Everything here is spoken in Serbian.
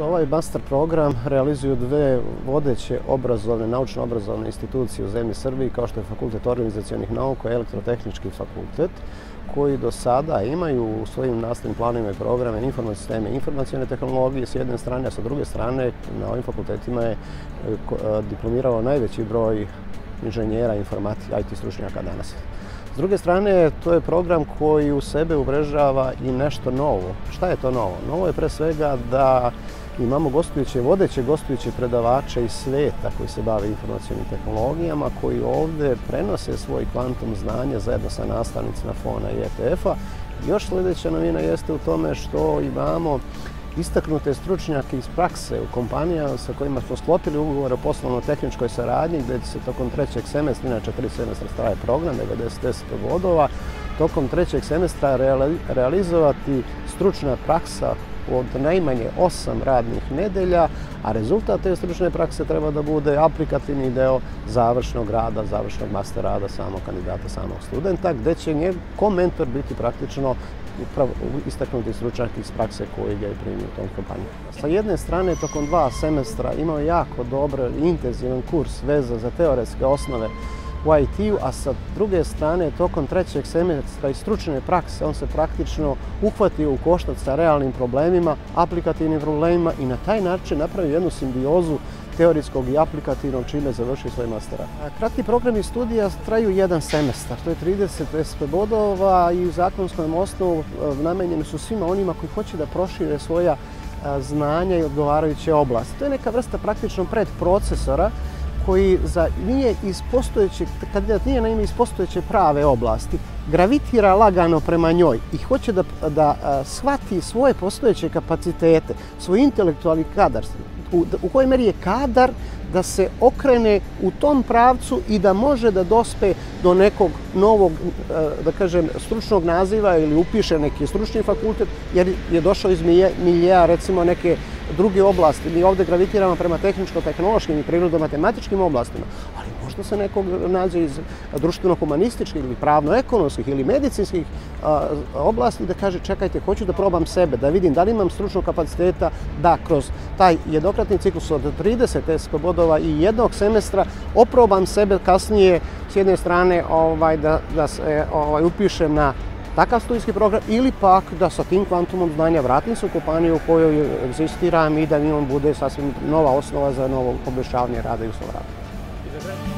Ovaj master program realizuju dve vodeće naučno-obrazovne institucije u zemlji Srbiji, kao što je Fakultet organizacionih nauka i Elektrotehnički fakultet, koji do sada imaju u svojim nastavnim planovima i programe informacione sisteme i informacione tehnologije s jedne strane, a sa druge strane na ovim fakultetima je diplomirao najveći broj inženjera informatike, IT stručnjaka danas. S druge strane, to je program koji u sebe umrežava i nešto novo. Šta je to novo? Novo je pre svega da imamo vodeće gostujuće predavače iz sveta koji se bave informacionim tehnologijama, koji ovde prenose svoj kvantum znanja zajedno sa nastavnicima FON-a i ETF-a. Još sljedeća novina jeste u tome što imamo istaknute stručnjake iz prakse u kompanijama sa kojima smo sklopili ugovor o poslovno-tehničkoj saradnji, gde će se tokom trećeg semestra, inače 3 semestra traje program, 90 bodova, tokom trećeg semestra realizovati stručna praksa od najmanje 8 radnih nedelja, a rezultat te stručne prakse treba da bude aplikativni deo završnog rada, završnog master rada samog kandidata, samog studenta, gde će mentor biti praktično istaknuti stručnjak iz prakse koji ga je primio u tom kompaniji. Sa jedne strane, tokom 2 semestra imao jako dobar i intenzivan kurs vezan za teoretske osnove u IT-u, a sa druge strane, tokom trećeg semestra i stručne prakse, on se praktično uhvatio u koštac sa realnim problemima, aplikativnim problemima i na taj način napravio jednu simbiozu teorijskog i aplikativnog, čime završio svoj master. Kratki programi studija traju 1 semestar, to je 30 SP bodova i u zakonskom osnovu namenjeni su svima onima koji hoće da prošire svoja znanja i odgovarajuće oblasti. To je neka vrsta praktično predprocesora koji kandidat nije naime iz postojeće prave oblasti, gravitira lagano prema njoj i hoće da shvati svoje postojeće kapacitete, svoj intelektualni kadar, u kojoj meri je kadar da se okrene u tom pravcu i da može da dospe do nekog novog, da kažem, stručnog naziva ili upiše neki stručni fakultet, jer je došao iz miljea, recimo, neke druge oblasti. Mi ovde gravitiramo prema tehničko-tehnološkim i prirodno-matematičkim oblastima, ali možda se nekog nađe iz društveno-humanističkih ili pravno-ekonomskih ili medicinskih oblasti da kaže čekajte, hoću da probam sebe, da vidim da li imam stručnog kapaciteta da kroz taj jednokratni ciklus od 30 SP bodova i 1 semestra oprobam sebe kasnije s jedne strane da se upišem na takav studijski program ili pak da sa tim kvantumom znanja vratim se u kompaniju u kojoj egzistiram i da mi on bude sasvim nova osnova za novo poboljšavanje rada i uslova rada.